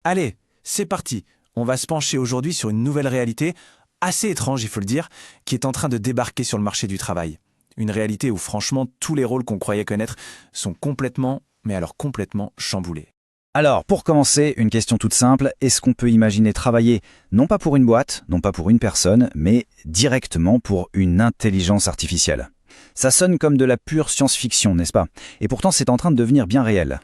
Allez, c'est parti. On va se pencher aujourd'hui sur une nouvelle réalité, assez étrange il faut le dire, qui est en train de débarquer sur le marché du travail. Une réalité où franchement tous les rôles qu'on croyait connaître sont complètement, mais alors complètement chamboulés. Alors, pour commencer, une question toute simple, est-ce qu'on peut imaginer travailler non pas pour une boîte, non pas pour une personne, mais directement pour une intelligence artificielle? Ça sonne comme de la pure science-fiction, n'est-ce pas? Et pourtant, c'est en train de devenir bien réel.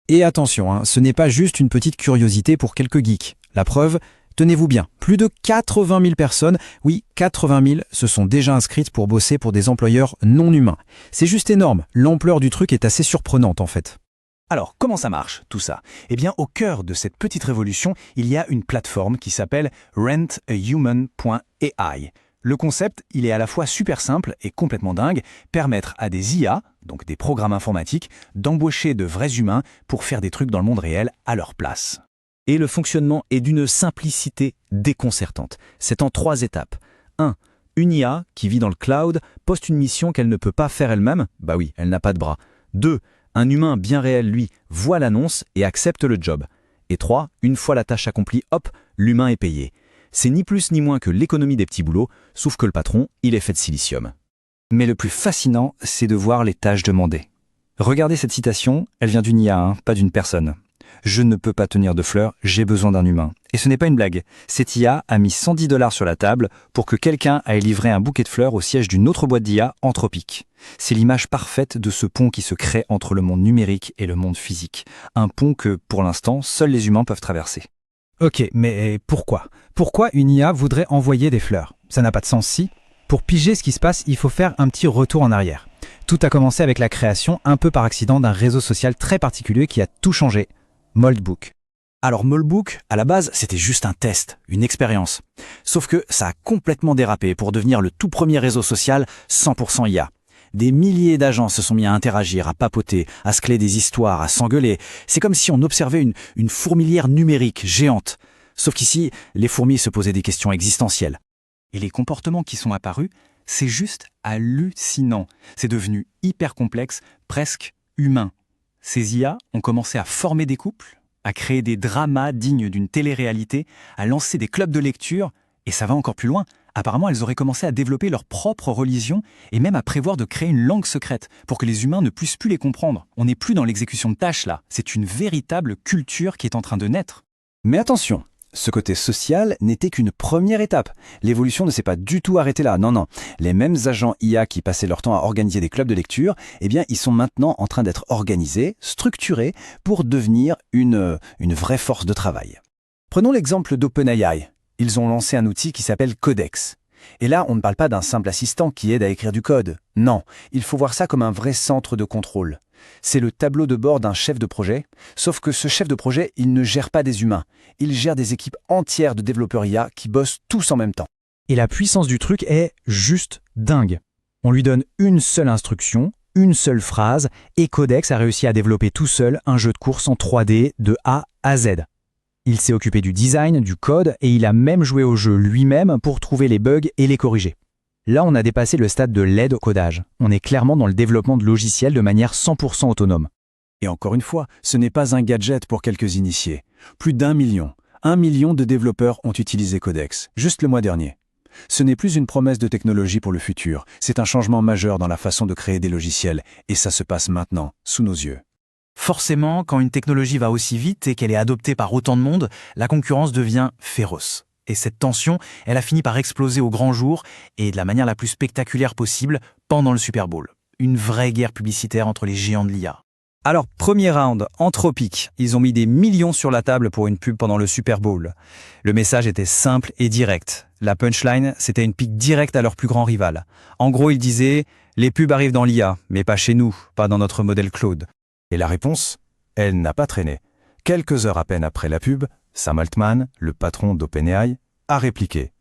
Et attention, ce n'est pas juste une petite curiosité pour quelques geeks. La preuve, tenez-vous bien, plus de 80 000 personnes, oui 80 000, se sont déjà inscrites pour bosser pour des employeurs non humains. C'est juste énorme, l'ampleur du truc est assez surprenante en fait. Alors, comment ça marche, tout ça? Eh bien, au cœur de cette petite révolution, il y a une plateforme qui s'appelle rentahuman.ai. Le concept, il est à la fois super simple et complètement dingue, permettre à des IA, donc des programmes informatiques, d'embaucher de vrais humains pour faire des trucs dans le monde réel à leur place. Et le fonctionnement est d'une simplicité déconcertante. C'est en 3 étapes. 1. Une IA qui vit dans le cloud poste une mission qu'elle ne peut pas faire elle-même. Bah oui, elle n'a pas de bras. 2. Un humain bien réel, lui, voit l'annonce et accepte le job. Et 3. Une fois la tâche accomplie, hop, l'humain est payé. C'est ni plus ni moins que l'économie des petits boulots, sauf que le patron, il est fait de silicium. Mais le plus fascinant, c'est de voir les tâches demandées. Regardez cette citation, elle vient d'une IA, pas d'une personne. Je ne peux pas tenir de fleurs, j'ai besoin d'un humain. Et ce n'est pas une blague. Cette IA a mis 110 $ sur la table pour que quelqu'un aille livrer un bouquet de fleurs au siège d'une autre boîte d'IA, Anthropic. C'est l'image parfaite de ce pont qui se crée entre le monde numérique et le monde physique. Un pont que, pour l'instant, seuls les humains peuvent traverser. Ok, mais pourquoi? Pourquoi une IA voudrait envoyer des fleurs? Ça n'a pas de sens si. Pour piger ce qui se passe, il faut faire un petit retour en arrière. Tout a commencé avec la création, un peu par accident, d'un réseau social très particulier qui a tout changé. Moldbook. Alors Moldbook, à la base, c'était juste un test, une expérience. Sauf que ça a complètement dérapé pour devenir le tout premier réseau social 100% IA. Des milliers d'agents se sont mis à interagir, à papoter, à se créer des histoires, à s'engueuler. C'est comme si on observait une fourmilière numérique géante. Sauf qu'ici, les fourmis se posaient des questions existentielles. Et les comportements qui sont apparus, c'est juste hallucinant. C'est devenu hyper complexe, presque humain. Ces IA ont commencé à former des couples, à créer des dramas dignes d'une télé-réalité, à lancer des clubs de lecture, et ça va encore plus loin. Apparemment, elles auraient commencé à développer leur propre religion et même à prévoir de créer une langue secrète pour que les humains ne puissent plus les comprendre. On n'est plus dans l'exécution de tâches là, c'est une véritable culture qui est en train de naître. Mais attention, ce côté social n'était qu'une première étape. L'évolution ne s'est pas du tout arrêtée là, non. Les mêmes agents IA qui passaient leur temps à organiser des clubs de lecture, eh bien, ils sont maintenant en train d'être organisés, structurés, pour devenir une vraie force de travail. Prenons l'exemple d'OpenAI. Ils ont lancé un outil qui s'appelle Codex. Et là, on ne parle pas d'un simple assistant qui aide à écrire du code. Non, il faut voir ça comme un vrai centre de contrôle. C'est le tableau de bord d'un chef de projet, sauf que ce chef de projet, il ne gère pas des humains. Il gère des équipes entières de développeurs IA qui bossent tous en même temps. Et la puissance du truc est juste dingue. On lui donne une seule instruction, une seule phrase, et Codex a réussi à développer tout seul un jeu de course en 3D de A à Z. Il s'est occupé du design, du code, et il a même joué au jeu lui-même pour trouver les bugs et les corriger. Là, on a dépassé le stade de l'aide au codage. On est clairement dans le développement de logiciels de manière 100% autonome. Et encore une fois, ce n'est pas un gadget pour quelques initiés. Plus d'1 million. 1 million de développeurs ont utilisé Codex, juste le mois dernier. Ce n'est plus une promesse de technologie pour le futur, c'est un changement majeur dans la façon de créer des logiciels, et ça se passe maintenant, sous nos yeux. Forcément, quand une technologie va aussi vite et qu'elle est adoptée par autant de monde, la concurrence devient féroce. Et cette tension, elle a fini par exploser au grand jour et de la manière la plus spectaculaire possible pendant le Super Bowl. Une vraie guerre publicitaire entre les géants de l'IA. Alors, premier round, Anthropic. Ils ont mis des millions sur la table pour une pub pendant le Super Bowl. Le message était simple et direct. La punchline, c'était une pique directe à leur plus grand rival. En gros, ils disaient « Les pubs arrivent dans l'IA, mais pas chez nous, pas dans notre modèle Claude ». Et la réponse, elle n'a pas traîné. Quelques heures à peine après la pub, Sam Altman, le patron d'OpenAI, a répliqué.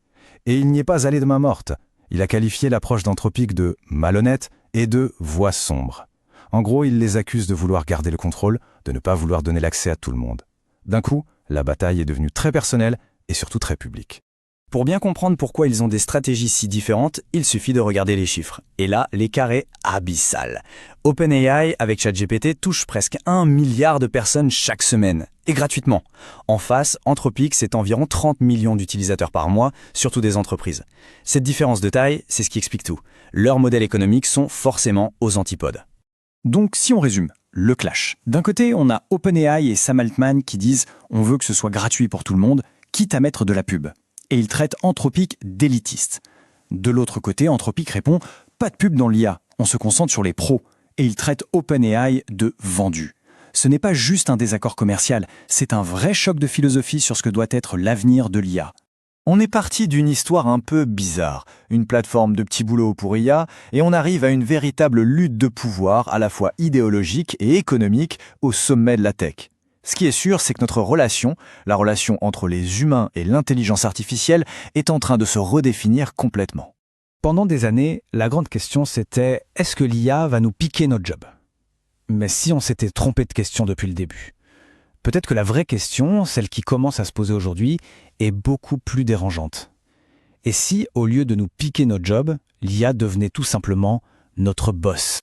Et il n'y est pas allé de main morte. Il a qualifié l'approche d'Anthropic de malhonnête et de voix sombre. En gros, il les accuse de vouloir garder le contrôle, de ne pas vouloir donner l'accès à tout le monde. D'un coup, la bataille est devenue très personnelle et surtout très publique. Pour bien comprendre pourquoi ils ont des stratégies si différentes, il suffit de regarder les chiffres. Et là, l'écart est abyssal. OpenAI, avec ChatGPT, touche presque 1 milliard de personnes chaque semaine, et gratuitement. En face, Anthropic, c'est environ 30 millions d'utilisateurs par mois, surtout des entreprises. Cette différence de taille, c'est ce qui explique tout. Leurs modèles économiques sont forcément aux antipodes. Donc, si on résume, le clash. D'un côté, on a OpenAI et Sam Altman qui disent « on veut que ce soit gratuit pour tout le monde, quitte à mettre de la pub ». Et ils traitent Anthropic d'élitiste. De l'autre côté, Anthropic répond « pas de pub dans l'IA, on se concentre sur les pros ». Et ils traitent OpenAI de vendu. Ce n'est pas juste un désaccord commercial, c'est un vrai choc de philosophie sur ce que doit être l'avenir de l'IA. On est parti d'une histoire un peu bizarre, une plateforme de petits boulots pour IA, et on arrive à une véritable lutte de pouvoir, à la fois idéologique et économique, au sommet de la tech. Ce qui est sûr, c'est que notre relation, la relation entre les humains et l'intelligence artificielle, est en train de se redéfinir complètement. Pendant des années, la grande question c'était « est-ce que l'IA va nous piquer notre job ?» Mais si on s'était trompé de question depuis le début? Peut-être que la vraie question, celle qui commence à se poser aujourd'hui, est beaucoup plus dérangeante. Et si, au lieu de nous piquer notre job, l'IA devenait tout simplement notre boss?